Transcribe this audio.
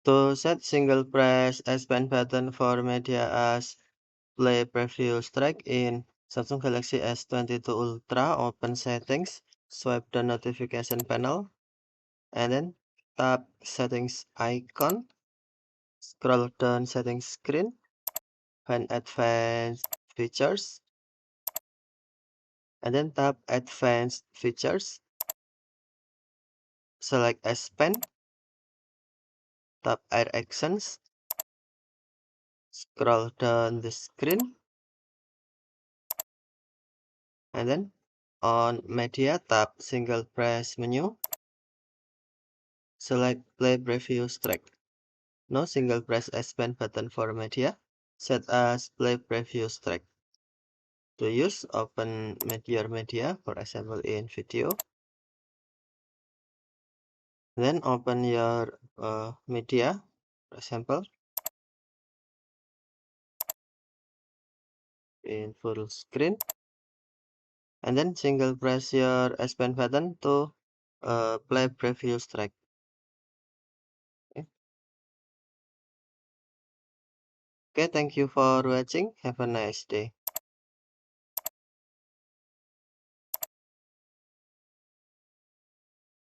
To set single press S Pen button for media as play preview track in Samsung Galaxy S22 Ultra, open settings, swipe the notification panel, and then tap settings icon, scroll down settings screen, find advanced features, and then tap advanced features, select S Pen, tap air actions, scroll down the screen, and then on media tap single press menu, select play preview track. No single press S Pen button for media, set as play preview track. To use, open your media, for example in video, then open your media, for example in full screen, and then single press your S Pen button to play preview track. Okay. Okay, thank you for watching. Have a nice day.